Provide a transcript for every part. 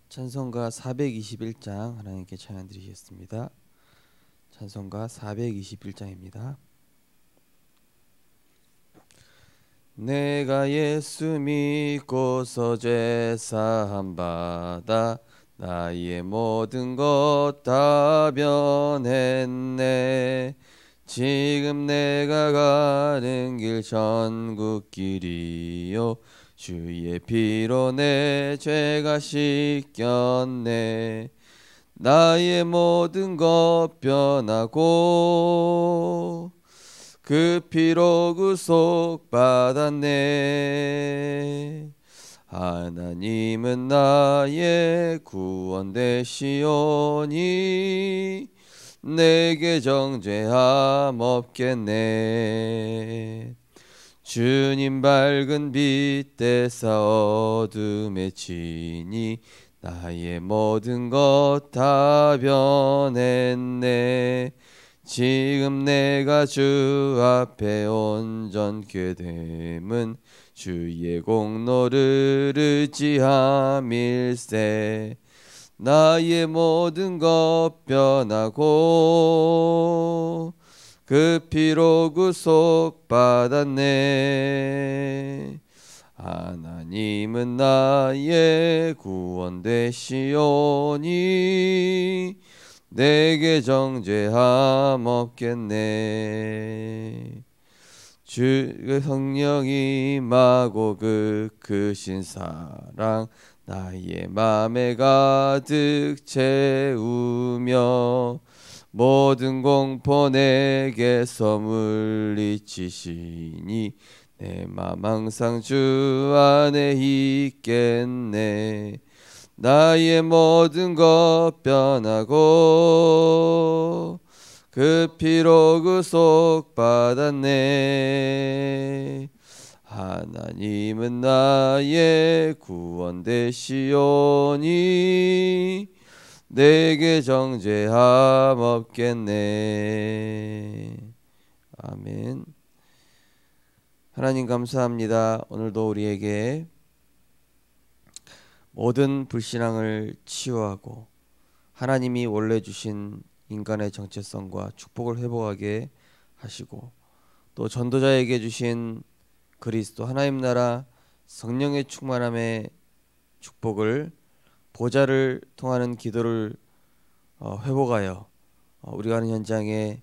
찬송가 421장 하나님께 찬양 드리겠습니다. 찬송가 421장입니다. 내가 예수 믿고서 죄 사함 받아 나의 모든 것 다 변했네. 지금 내가 가는 길 전국 길이요 주의 피로 내 죄가 씻겼네. 나의 모든 것 변하고 그 피로 구속 받았네. 하나님은 나의 구원 되시오니 내게 정죄함 없겠네. 주님 밝은 빛 대사 어둠에 지니 나의 모든 것 다 변했네. 지금 내가 주 앞에 온전케 됨은 주의 공로를 의지함일세. 나의 모든 것 변하고 그 피로 구속 받았네. 하나님은 나의 구원 되시오니 내게 정죄함 없겠네. 주의 성령이 임하고 그 크신 사랑 나의 맘에 가득 채우며 모든 공포 내게서 물리치시니 내 맘 항상 주 안에 있겠네. 나의 모든 것 변하고 그 피로 구속 받았네. 하나님은 나의 구원 되시오니 내게 정죄함 없겠네. 아멘. 하나님 감사합니다. 오늘도 우리에게 모든 불신앙을 치유하고 하나님이 원래 주신 인간의 정체성과 축복을 회복하게 하시고 또 전도자에게 주신 그리스도 하나님 나라 성령의 충만함의 축복을 보좌를 통하는 기도를 회복하여 우리가 하는 현장에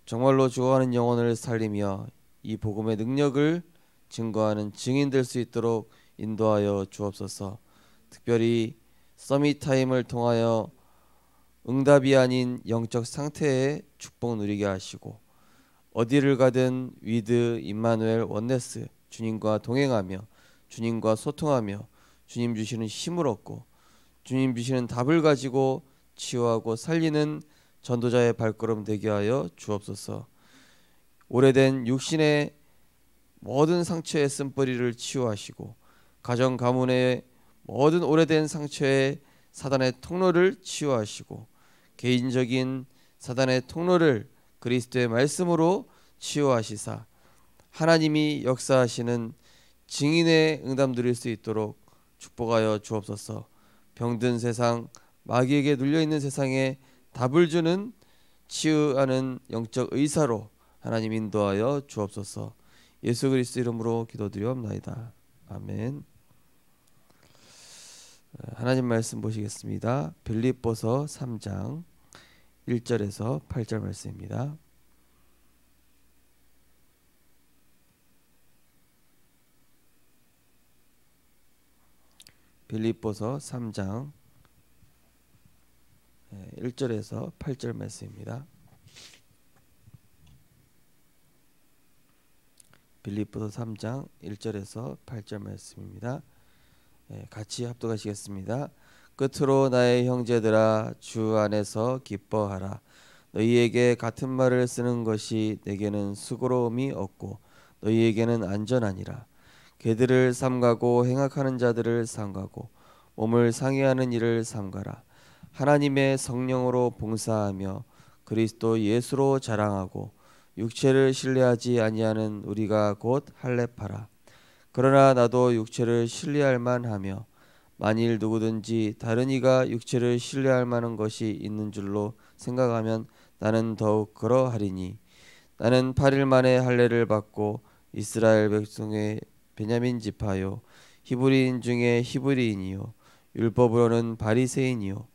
정말로 죽어가는 영혼을 살리며 이 복음의 능력을 증거하는 증인 될 수 있도록 인도하여 주옵소서. 특별히 서밋 타임을 통하여 응답이 아닌 영적 상태의 축복 누리게 하시고 어디를 가든 위드 임마누엘 원네스 주님과 동행하며 주님과 소통하며 주님 주시는 힘을 얻고 주님 주시는 답을 가지고 치유하고 살리는 전도자의 발걸음 되게 하여 주옵소서. 오래된 육신의 모든 상처의 쓴뿌리를 치유하시고 가정 가문의 모든 오래된 상처의 사단의 통로를 치유하시고 개인적인 사단의 통로를 그리스도의 말씀으로 치유하시사 하나님이 역사하시는 증인의 응답 누릴 수 있도록 축복하여 주옵소서. 병든 세상 마귀에게 눌려있는 세상에 답을 주는 치유하는 영적 의사로 하나님 인도하여 주옵소서. 예수 그리스도 이름으로 기도드리옵나이다. 아멘. 하나님 말씀 보시겠습니다. 빌립보서 3장 1절에서 8절 말씀입니다. 빌립보서 3장 1절에서 8절 말씀입니다. 빌립보서 3장 1절에서 8절 말씀입니다. 같이 합독하시겠습니다. 끝으로 나의 형제들아 주 안에서 기뻐하라. 너희에게 같은 말을 쓰는 것이 내게는 수고로움이 없고 너희에게는 안전하니라. 개들을 삼가고 행악하는 자들을 삼가고 몸을 상해하는 일을 삼가라. 하나님의 성령으로 봉사하며 그리스도 예수로 자랑하고 육체를 신뢰하지 아니하는 우리가 곧 할례파라. 그러나 나도 육체를 신뢰할 만하며 만일 누구든지 다른 이가 육체를 신뢰할 만한 것이 있는 줄로 생각하면 나는 더욱 그러하리니 나는 8일 만에 할례를 받고 이스라엘 백성의 베냐민 지파요 히브리인 중에 히브리인이요 율법으로는 바리새인이요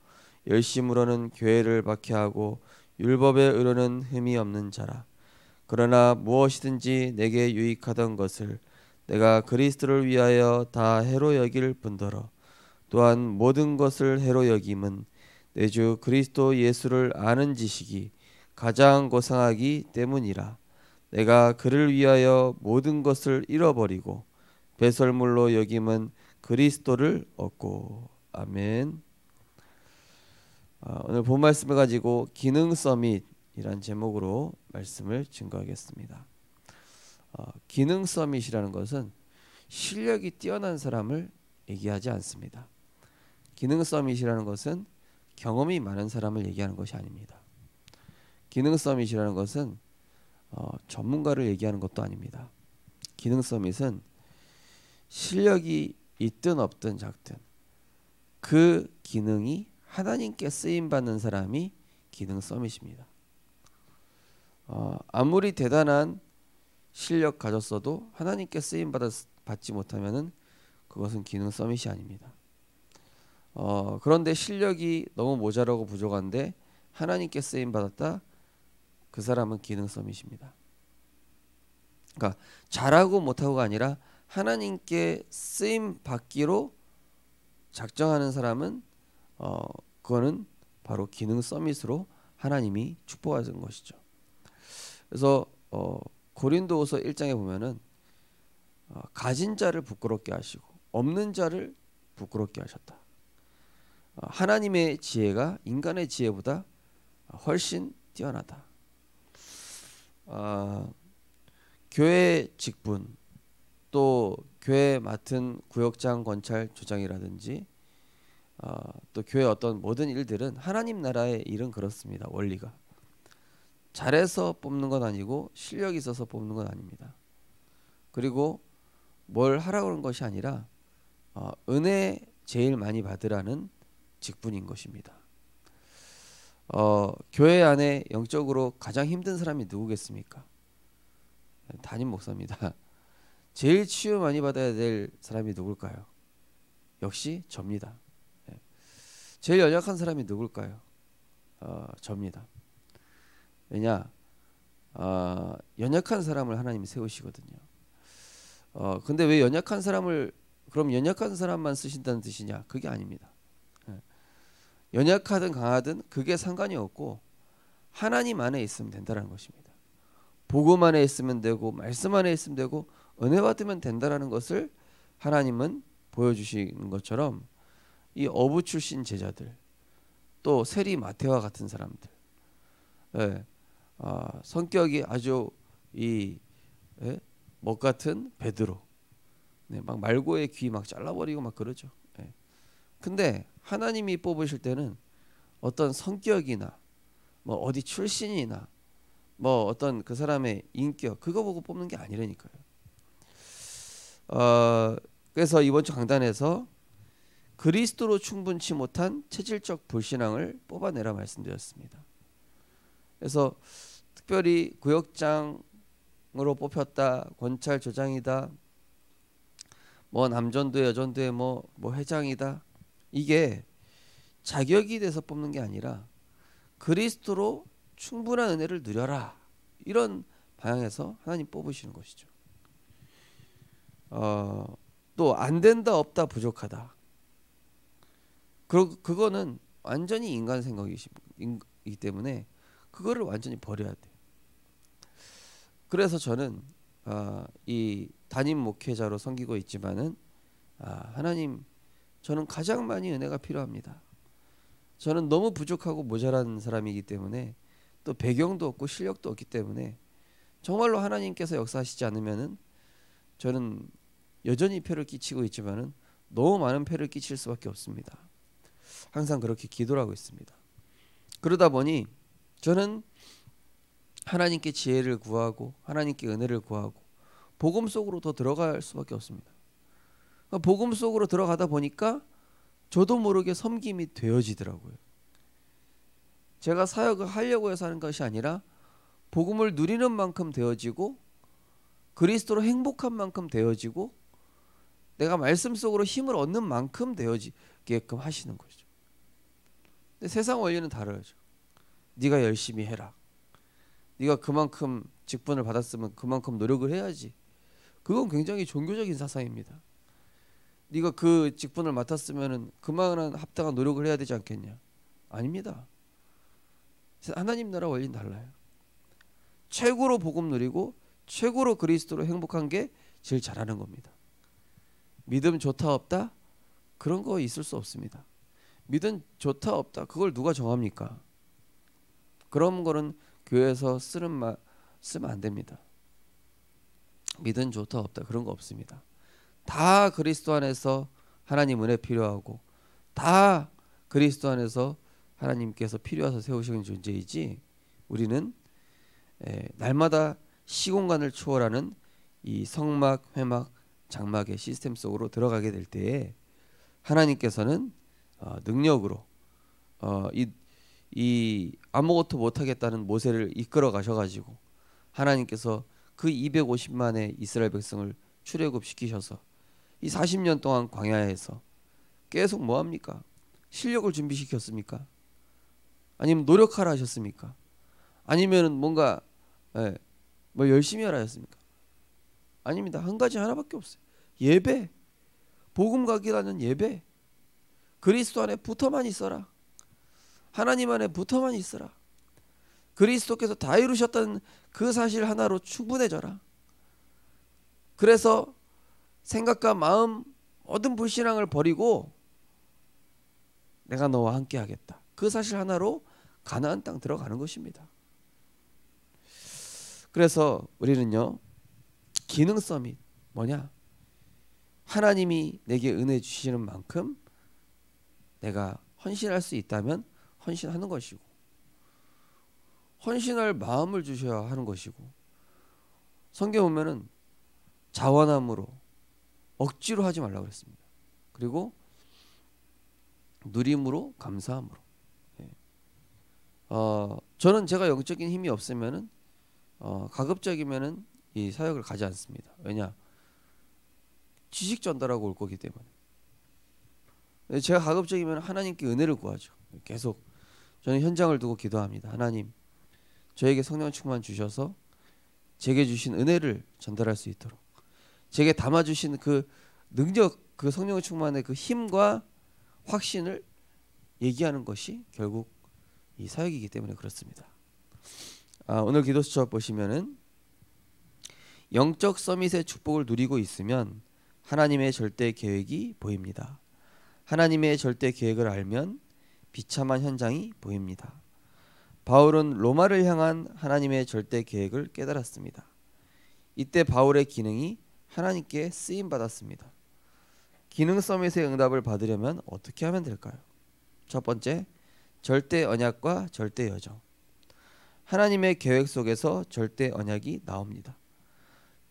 열심으로는 교회를 박해하고 율법의 의로는 흠이 없는 자라. 그러나 무엇이든지 내게 유익하던 것을 내가 그리스도를 위하여 다 해로 여길 뿐더러 또한 모든 것을 해로 여김은 내 주 그리스도 예수를 아는 지식이 가장 고상하기 때문이라. 내가 그를 위하여 모든 것을 잃어버리고 배설물로 여김은 그리스도를 얻고. 아멘. 오늘 본 말씀을 가지고 기능 서밋이란 제목으로 말씀을 증거하겠습니다. 기능 서밋이라는 것은 실력이 뛰어난 사람을 얘기하지 않습니다. 기능 서밋이라는 것은 경험이 많은 사람을 얘기하는 것이 아닙니다. 기능 서밋이라는 것은 전문가를 얘기하는 것도 아닙니다. 기능 서밋은 실력이 있든 없든 작든 그 기능이 하나님께 쓰임 받는 사람이 기능 서밋입니다. 아무리 대단한 실력 가졌어도 하나님께 쓰임 받지 못하면은 그것은 기능 서밋이 아닙니다. 그런데 실력이 너무 모자라고 부족한데 하나님께 쓰임 받았다, 그 사람은 기능 서밋입니다. 그러니까 잘하고 못하고가 아니라 하나님께 쓰임 받기로 작정하는 사람은 그거는 바로 기능 서밋으로 하나님이 축복하신 것이죠. 그래서 고린도후서 1장에 보면은 가진 자를 부끄럽게 하시고 없는 자를 부끄럽게 하셨다. 하나님의 지혜가 인간의 지혜보다 훨씬 뛰어나다. 교회 직분, 또 교회 맡은 구역장, 권찰, 조장이라든지 또 교회 어떤 모든 일들은 하나님 나라의 일은 그렇습니다. 원리가 잘해서 뽑는 건 아니고 실력이 있어서 뽑는 건 아닙니다. 그리고 뭘 하라고 하는 것이 아니라 은혜 제일 많이 받으라는 직분인 것입니다. 교회 안에 영적으로 가장 힘든 사람이 누구겠습니까? 담임 목사입니다. 제일 치유 많이 받아야 될 사람이 누굴까요? 역시 접니다. 제일 연약한 사람이 누굴까요? 접니다. 왜냐? 연약한 사람을 하나님이 세우시거든요. 근데 왜 연약한 사람을, 그럼 연약한 사람만 쓰신다는 뜻이냐? 그게 아닙니다. 연약하든 강하든 그게 상관이 없고 하나님 안에 있으면 된다는 것입니다. 복음 안에 있으면 되고 말씀 안에 있으면 되고 은혜 받으면 된다라는 것을 하나님은 보여주시는 것처럼 이 어부 출신 제자들, 또 세리 마태와 같은 사람들, 성격이 아주 먹 같은 베드로, 막 말고의 귀 막 잘라버리고 막 그러죠. 근데 하나님이 뽑으실 때는 어떤 성격이나 뭐 어디 출신이나 뭐 어떤 그 사람의 인격, 그거 보고 뽑는 게 아니라니까요. 그래서 이번 주 강단에서 그리스도로 충분치 못한 체질적 불신앙을 뽑아내라 말씀드렸습니다. 그래서 특별히 구역장으로 뽑혔다, 권찰 조장이다, 뭐 남전도회 여전도회 뭐 회장이다, 이게 자격이 돼서 뽑는 게 아니라 그리스도로 충분한 은혜를 누려라, 이런 방향에서 하나님 뽑으시는 것이죠. 또 안 된다, 없다, 부족하다, 그거는 완전히 인간 생각이기 때문에 그거를 완전히 버려야 돼. 그래서 저는 이 담임 목회자로 섬기고 있지만은 하나님, 저는 가장 많이 은혜가 필요합니다. 저는 너무 부족하고 모자란 사람이기 때문에, 또 배경도 없고 실력도 없기 때문에 정말로 하나님께서 역사하시지 않으면은 저는 여전히 폐를 끼치고 있지만은 너무 많은 폐를 끼칠 수밖에 없습니다. 항상 그렇게 기도를 하고 있습니다. 그러다 보니 저는 하나님께 지혜를 구하고 하나님께 은혜를 구하고 복음 속으로 더 들어갈 수밖에 없습니다. 복음 속으로 들어가다 보니까 저도 모르게 섬김이 되어지더라고요. 제가 사역을 하려고 해서 하는 것이 아니라 복음을 누리는 만큼 되어지고 그리스도로 행복한 만큼 되어지고 내가 말씀 속으로 힘을 얻는 만큼 되어지게끔 하시는 거죠. 근데 세상 원리는 다르죠. 네가 열심히 해라. 네가 그만큼 직분을 받았으면 그만큼 노력을 해야지. 그건 굉장히 종교적인 사상입니다. 네가 그 직분을 맡았으면은 그만한 합당한 노력을 해야 되지 않겠냐? 아닙니다. 하나님 나라 원리는 달라요. 최고로 복음 누리고 최고로 그리스도로 행복한 게 제일 잘하는 겁니다. 믿음 좋다 없다? 그런 거 있을 수 없습니다. 믿음 좋다 없다? 그걸 누가 정합니까? 그런 거는 교회에서 쓰면 안 됩니다. 믿음 좋다 없다 그런 거 없습니다. 다 그리스도 안에서 하나님 은혜 필요하고 다 그리스도 안에서 하나님께서 필요해서 세우시는 존재이지 우리는 날마다 시공간을 초월하는 이 성막, 회막, 장막의 시스템 속으로 들어가게 될 때에 하나님께서는 능력으로 이 아무것도 못하겠다는 모세를 이끌어 가셔가지고 하나님께서 그 250만의 이스라엘 백성을 출애굽시키셔서 이 40년 동안 광야에서 계속 뭐합니까? 실력을 준비시켰습니까? 아니면 노력하라 하셨습니까? 아니면 뭔가 뭐 열심히 하라 하셨습니까? 아닙니다. 한 가지 하나밖에 없어요. 예배. 복음 가기라는 예배. 그리스도 안에 붙어만 있어라. 하나님 안에 붙어만 있어라. 그리스도께서 다 이루셨다는 그 사실 하나로 충분해져라. 그래서 생각과 마음 모든 불신앙을 버리고 내가 너와 함께 하겠다. 그 사실 하나로 가나안 땅 들어가는 것입니다. 그래서 우리는요. 기능 서밋 뭐냐? 하나님이 내게 은혜 주시는 만큼 내가 헌신할 수 있다면 헌신하는 것이고 헌신할 마음을 주셔야 하는 것이고 성경에 보면은 자원함으로 억지로 하지 말라고 그랬습니다. 그리고 누림으로 감사함으로. 저는 제가 영적인 힘이 없으면은 가급적이면은 이 사역을 가지 않습니다. 왜냐? 지식 전달하고 올 거기 때문에. 제가 가급적이면 하나님께 은혜를 구하죠. 계속 저는 현장을 두고 기도합니다. 하나님, 저에게 성령 충만 주셔서 제게 주신 은혜를 전달할 수 있도록 제게 담아 주신 그 능력, 그 성령 충만의 그 힘과 확신을 얘기하는 것이 결국 이 사역이기 때문에 그렇습니다. 오늘 기도 수첩 보시면은 영적 서밋의 축복을 누리고 있으면 하나님의 절대 계획이 보입니다. 하나님의 절대 계획을 알면 비참한 현장이 보입니다. 바울은 로마를 향한 하나님의 절대 계획을 깨달았습니다. 이때 바울의 기능이 하나님께 쓰임 받았습니다. 기능 서밋의 응답을 받으려면 어떻게 하면 될까요? 첫 번째, 절대 언약과 절대 여정. 하나님의 계획 속에서 절대 언약이 나옵니다.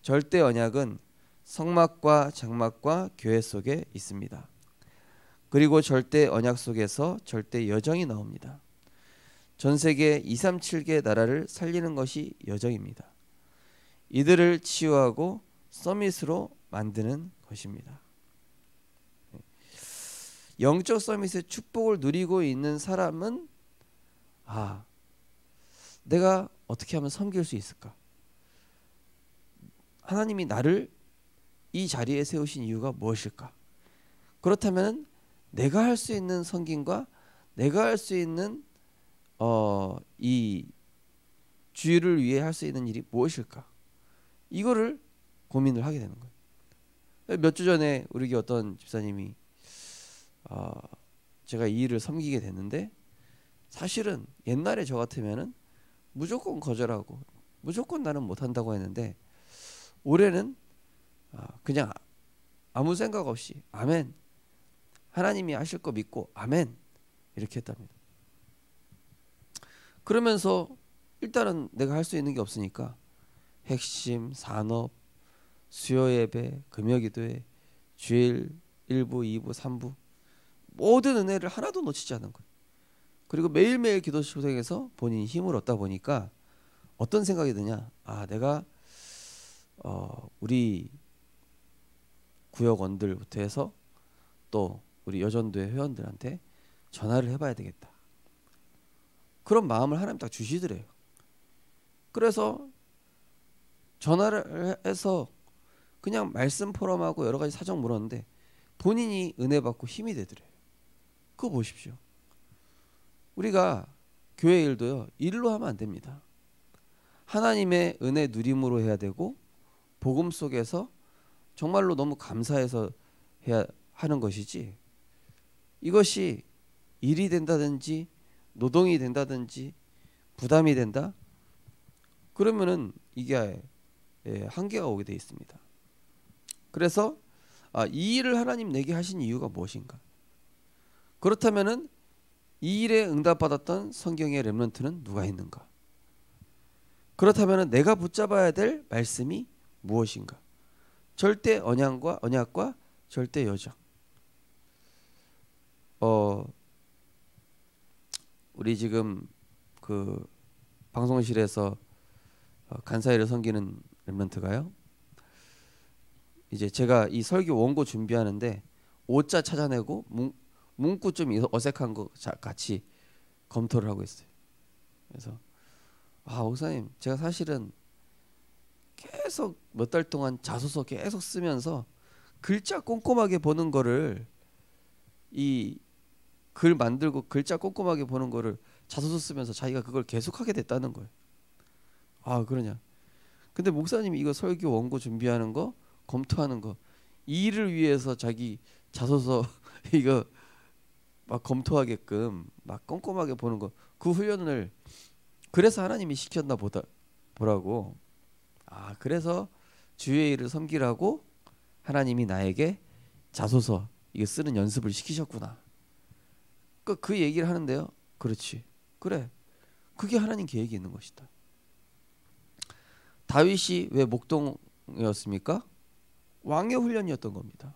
절대 언약은 성막과 장막과 교회 속에 있습니다. 그리고 절대 언약 속에서 절대 여정이 나옵니다. 전 세계 237개 나라를 살리는 것이 여정입니다. 이들을 치유하고 서밋으로 만드는 것입니다. 영적 서밋의 축복을 누리고 있는 사람은 내가 어떻게 하면 섬길 수 있을까? 하나님이 나를 이 자리에 세우신 이유가 무엇일까? 그렇다면 내가 할 수 있는 섬김과 내가 할 수 있는 이 주의를 위해 할 수 있는 일이 무엇일까? 이거를 고민을 하게 되는 거예요. 몇 주 전에 우리 교회 어떤 집사님이 제가 이 일을 섬기게 됐는데 사실은 옛날에 저 같으면은 무조건 거절하고 무조건 나는 못한다고 했는데 올해는 그냥 아무 생각 없이 아멘, 하나님이 하실 거 믿고 아멘 이렇게 했답니다. 그러면서 일단은 내가 할 수 있는 게 없으니까 핵심, 산업, 수요 예배, 금요 기도회, 주일 1부, 2부, 3부 모든 은혜를 하나도 놓치지 않은 거예요. 그리고 매일매일 기도 소생에서 본인이 힘을 얻다 보니까 어떤 생각이 드냐? 내가 우리 구역원들부터 해서 또 우리 여전도의 회원들한테 전화를 해봐야 되겠다. 그런 마음을 하나님 딱 주시더래요. 그래서 전화를 해서 그냥 말씀 포럼하고 여러 가지 사정 물었는데 본인이 은혜 받고 힘이 되더래요. 그거 보십시오. 우리가 교회 일도요, 일로 하면 안 됩니다. 하나님의 은혜 누림으로 해야 되고 복음 속에서 정말로 너무 감사해서 해야 하는 것이지, 이것이 일이 된다든지 노동이 된다든지 부담이 된다? 그러면은 이게 한계가 오게 돼 있습니다. 그래서 이 일을 하나님 내게 하신 이유가 무엇인가? 그렇다면은 이 일에 응답받았던 성경의 렘넌트는 누가 있는가? 그렇다면은 내가 붙잡아야 될 말씀이 무엇인가? 절대 언약과 절대 여정. 우리 지금 그 방송실에서 간사이를 섬기는 렘넌트가요, 이제 제가 이 설교 원고 준비하는데 오자 찾아내고 문구 좀 어색한 거 같이 검토를 하고 있어요. 그래서 목사님, 제가 사실은 계속 몇 달 동안 자소서 계속 쓰면서 글자 꼼꼼하게 보는 거를, 이 글 만들고 글자 꼼꼼하게 보는 거를 자소서 쓰면서 자기가 그걸 계속하게 됐다는 거예요. 그러냐? 근데 목사님이 이거 설교 원고 준비하는 거, 검토하는 거, 이 일을 위해서 자기 자소서 이거 막 검토하게끔 막 꼼꼼하게 보는 거, 그 훈련을 그래서 하나님이 시켰나 보라고. 그래서 주의 일을 섬기라고 하나님이 나에게 자소서 이거 쓰는 연습을 시키셨구나. 그 얘기를 하는데요. 그렇지. 그래. 그게 하나님 계획이 있는 것이다. 다윗이 왜 목동이었습니까? 왕의 훈련이었던 겁니다.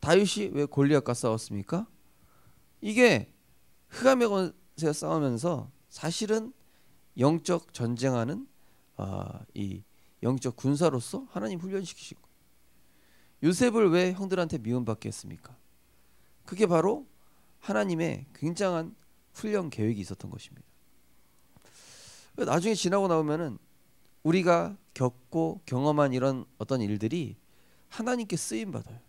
다윗이 왜 골리앗과 싸웠습니까? 이게 흑암의 권세와 싸우면서 사실은 영적 전쟁하는 이 영적 군사로서 하나님 훈련시키신 거예요. 요셉을 왜 형들한테 미움받게 했습니까? 그게 바로 하나님의 굉장한 훈련 계획이 있었던 것입니다. 나중에 지나고 나오면은 우리가 겪고 경험한 이런 어떤 일들이 하나님께 쓰임 받아요.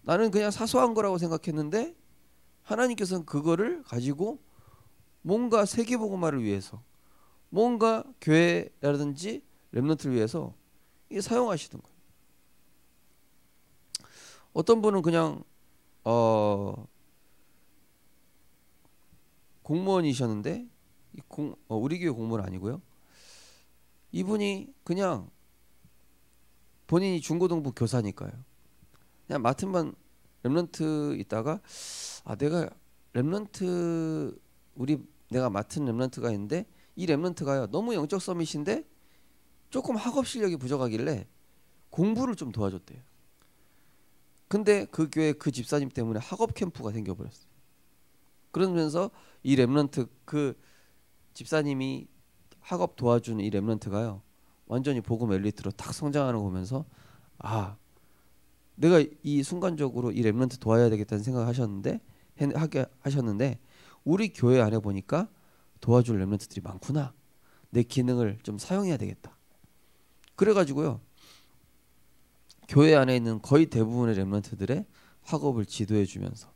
나는 그냥 사소한 거라고 생각했는데 하나님께서는 그거를 가지고 뭔가 세계복음화를 위해서, 뭔가 교회라든지 렘넌트를 위해서 이게 사용하시는 거예요. 어떤 분은 그냥 공무원이셨는데 우리 교회 공무원 아니고요. 이분이 그냥 본인이 중고등부 교사니까요. 그냥 맡은 반 렘넌트 있다가 내가 렘넌트 내가 맡은 렘넌트가 있는데 이 렘넌트가요 너무 영적 서밋인데 조금 학업 실력이 부족하길래 공부를 좀 도와줬대요. 근데 그 교회 그 집사님 때문에 학업 캠프가 생겨버렸어요. 그러면서 이 렘넌트 그 집사님이 학업 도와주는 이 렘넌트가요 완전히 복음 엘리트로 딱 성장하는 거 보면서 내가 이 순간적으로 이 렘넌트 도와야 되겠다는 생각을 하셨는데 우리 교회 안에 보니까 도와줄 렘넌트들이 많구나. 내 기능을 좀 사용해야 되겠다. 그래가지고요 교회 안에 있는 거의 대부분의 렘넌트들의 학업을 지도해 주면서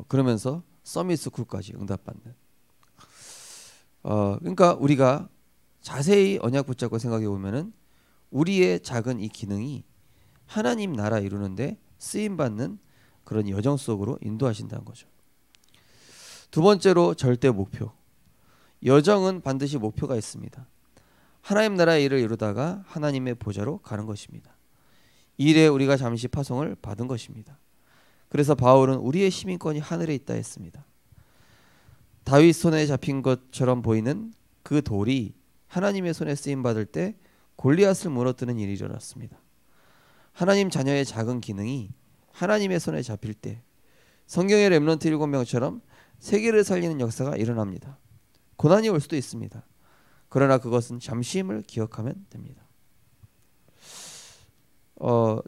그러면서 서밋 스쿨까지 응답받는. 그러니까 우리가 자세히 언약 붙잡고 생각해 보면은 우리의 작은 이 기능이 하나님 나라 이루는데 쓰임 받는 그런 여정 속으로 인도하신다는 거죠. 두 번째로 절대 목표. 여정은 반드시 목표가 있습니다. 하나님 나라의 일을 이루다가 하나님의 보좌로 가는 것입니다. 일에 우리가 잠시 파송을 받은 것입니다. 그래서 바울은 우리의 시민권이 하늘에 있다 했습니다. 다윗 손에 잡힌 것처럼 보이는 그 돌이 하나님의 손에 쓰임 받을 때 골리앗을 무너뜨리는 일이 일어났습니다. 하나님 자녀의 작은 기능이 하나님의 손에 잡힐 때 성경의 렘넌트 7명처럼 세계를 살리는 역사가 일어납니다. 고난이 올 수도 있습니다. 그러나 그것은 잠시임을 기억하면 됩니다.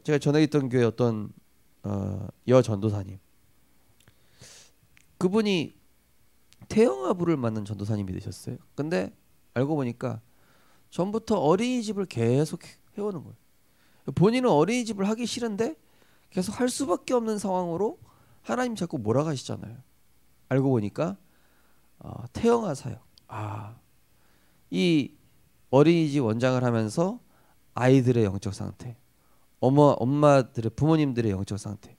제가 전에 있던 교회 어떤 여 전도사님, 그분이 태영아부를 맡는 전도사님이 되셨어요. 근데 알고 보니까 전부터 어린이집을 계속 해오는 거예요. 본인은 어린이집을 하기 싫은데 계속 할 수밖에 없는 상황으로 하나님 자꾸 몰아가시잖아요. 알고 보니까 태영아 사역. 이 어린이집 원장을 하면서 아이들의 영적 상태, 엄마들의 부모님들의 영적 상태,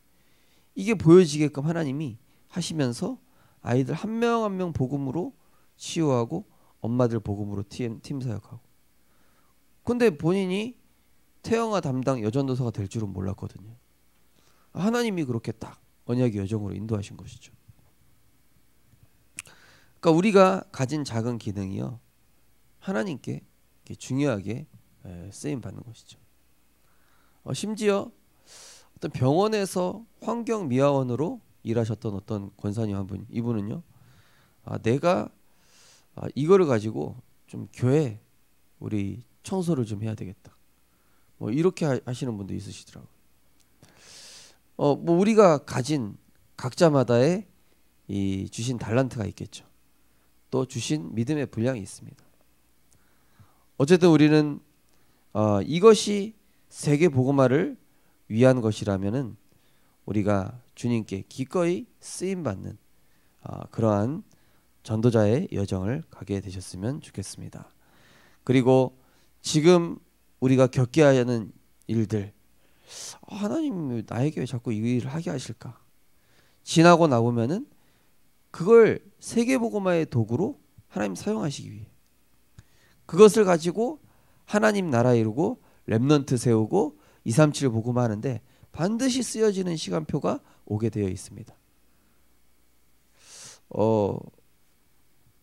이게 보여지게끔 하나님이 하시면서 아이들 한 명 한 명 복음으로 치유하고 엄마들 복음으로 팀 사역하고. 근데 본인이 태영아 담당 여전도사가 될 줄은 몰랐거든요. 하나님이 그렇게 딱 언약의 여정으로 인도하신 것이죠. 그러니까 우리가 가진 작은 기능이요, 하나님께 중요하게 쓰임 받는 것이죠. 심지어 어떤 병원에서 환경미화원으로 일하셨던 어떤 권사님 한 분, 이분은요, 내가 이거를 가지고 좀 교회 우리 청소를 좀 해야 되겠다, 뭐 이렇게 하시는 분도 있으시더라고요. 뭐 우리가 가진 각자마다의 이 주신 달란트가 있겠죠. 또 주신 믿음의 분량이 있습니다. 어쨌든 우리는 이것이 세계 복음화를 위한 것이라면은 우리가 주님께 기꺼이 쓰임 받는 그러한 전도자의 여정을 가게 되셨으면 좋겠습니다. 그리고 지금 우리가 겪게 하는 일들, 하나님 나에게 왜 자꾸 이 일을 하게 하실까? 지나고 나보면은 그걸 세계 복음화의 도구로 하나님 사용하시기 위해, 그것을 가지고 하나님 나라 이루고 렘넌트 세우고 237 복음화하는데 반드시 쓰여지는 시간표가 오게 되어 있습니다.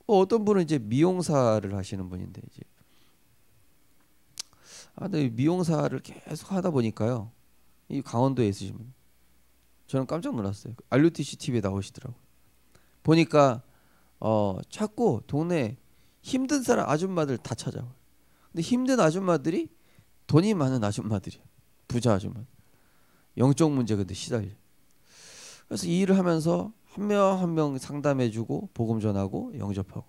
어떤 분은 이제 미용사를 하시는 분인데, 이제 근데 미용사를 계속 하다 보니까요, 이 강원도에 있으신 분, 저는 깜짝 놀랐어요. RUTC TV에 나오시더라고요. 보니까 자꾸 동네 힘든 사람 아줌마들 다 찾아와요. 근데 힘든 아줌마들이 돈이 많은 아줌마들이야. 부자 아줌마. 영적 문제 근데 시달려. 그래서 이 일을 하면서 한 명 한 명 상담해주고 복음 전하고 영접하고.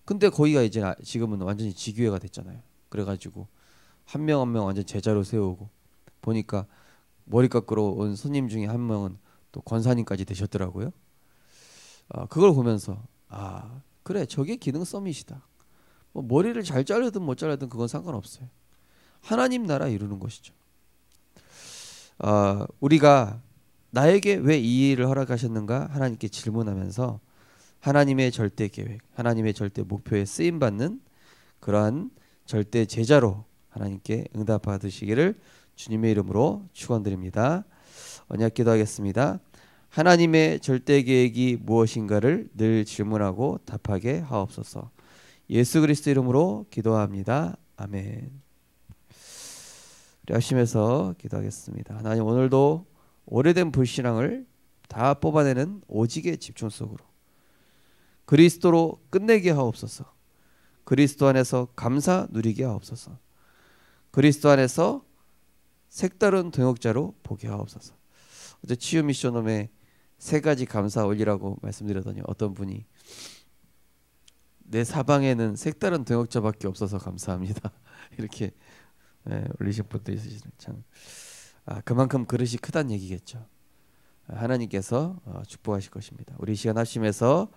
근데 거기가 이제 지금은 완전히 지교회가 됐잖아요. 그래가지고 한 명 한 명 완전 제자로 세우고, 보니까 머리 깎으러 온 손님 중에 한 명은 또 권사님까지 되셨더라고요. 그걸 보면서 그래, 저게 기능 서밋이다. 뭐 머리를 잘 자르든 못 자르든 그건 상관없어요. 하나님 나라 이루는 것이죠. 우리가 나에게 왜 이 일을 허락하셨는가 하나님께 질문하면서 하나님의 절대 계획, 하나님의 절대 목표에 쓰임 받는 그러한 절대 제자로 하나님께 응답 받으시기를 주님의 이름으로 축원드립니다. 언약 기도하겠습니다. 하나님의 절대 계획이 무엇인가를 늘 질문하고 답하게 하옵소서. 예수 그리스도 이름으로 기도합니다. 아멘. 우리 합심해서 기도하겠습니다. 하나님, 오늘도 오래된 불신앙을 다 뽑아내는 오직의 집중 속으로 그리스도로 끝내게 하옵소서. 그리스도 안에서 감사 누리게 하옵소서. 그리스도 안에서 색다른 동역자로 보게 하옵소서. 어제 치유 미션홈에 3가지 감사 올리라고 말씀드렸더니 어떤 분이 내 사방에는 색다른 동역자밖에 없어서 감사합니다. 이렇게 올리신 분도 있으시네. 참, 그만큼 그릇이 크다는 얘기겠죠. 하나님께서 축복하실 것입니다. 우리 시간 합심해서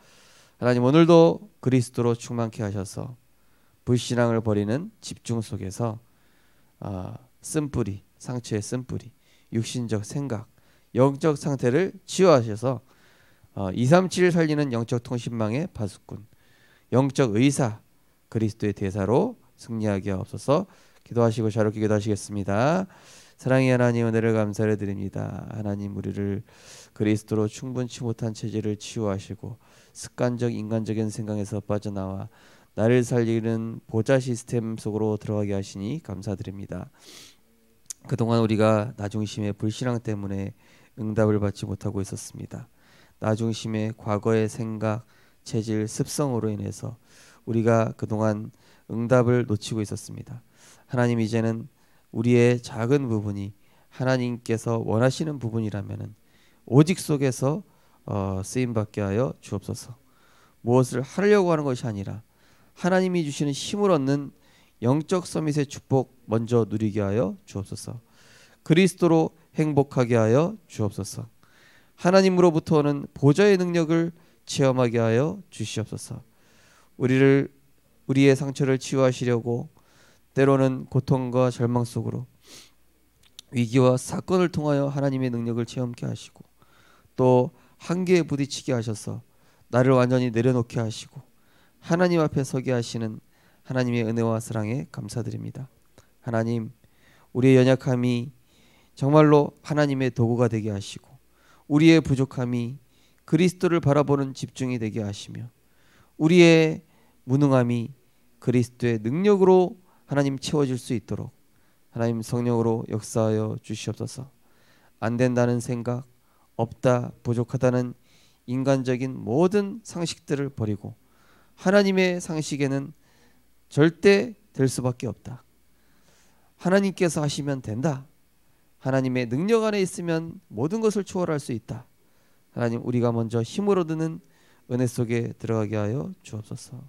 하나님, 오늘도 그리스도로 충만케 하셔서 불신앙을 버리는 집중 속에서 쓴뿌리, 상처의 쓴뿌리, 육신적 생각, 영적 상태를 치유하셔서 237 살리는 영적 통신망의 파수꾼, 영적 의사, 그리스도의 대사로 승리하게 하옵소서. 기도하시고 자유롭게 기도하시겠습니다. 사랑의 하나님, 은혜를 감사를 드립니다. 하나님, 우리를 그리스도로 충분치 못한 체질을 치유하시고 습관적 인간적인 생각에서 빠져나와 나를 살리는 보좌 시스템 속으로 들어가게 하시니 감사드립니다. 그동안 우리가 나중심의 불신앙 때문에 응답을 받지 못하고 있었습니다. 나중심의 과거의 생각, 체질, 습성으로 인해서 우리가 그동안 응답을 놓치고 있었습니다. 하나님 이제는 우리의 작은 부분이 하나님께서 원하시는 부분이라면은 오직 속에서 쓰임 받게 하여 주옵소서. 무엇을 하려고 하는 것이 아니라 하나님이 주시는 힘을 얻는 영적 서밋의 축복 먼저 누리게 하여 주옵소서. 그리스도로 행복하게 하여 주옵소서. 하나님으로부터 오는 보좌의 능력을 체험하게 하여 주시옵소서. 우리의 상처를 치유하시려고 때로는 고통과 절망 속으로 위기와 사건을 통하여 하나님의 능력을 체험케 하시고 또 한계에 부딪히게 하셔서 나를 완전히 내려놓게 하시고 하나님 앞에 서게 하시는 하나님의 은혜와 사랑에 감사드립니다. 하나님, 우리의 연약함이 정말로 하나님의 도구가 되게 하시고 우리의 부족함이 그리스도를 바라보는 집중이 되게 하시며 우리의 무능함이 그리스도의 능력으로 하나님 채워질 수 있도록 하나님 성령으로 역사하여 주시옵소서. 안 된다는 생각, 없다, 부족하다는 인간적인 모든 상식들을 버리고 하나님의 상식에는 절대 될 수밖에 없다. 하나님께서 하시면 된다. 하나님의 능력 안에 있으면 모든 것을 초월할 수 있다. 하나님, 우리가 먼저 힘을 얻는 은혜 속에 들어가게 하여 주옵소서.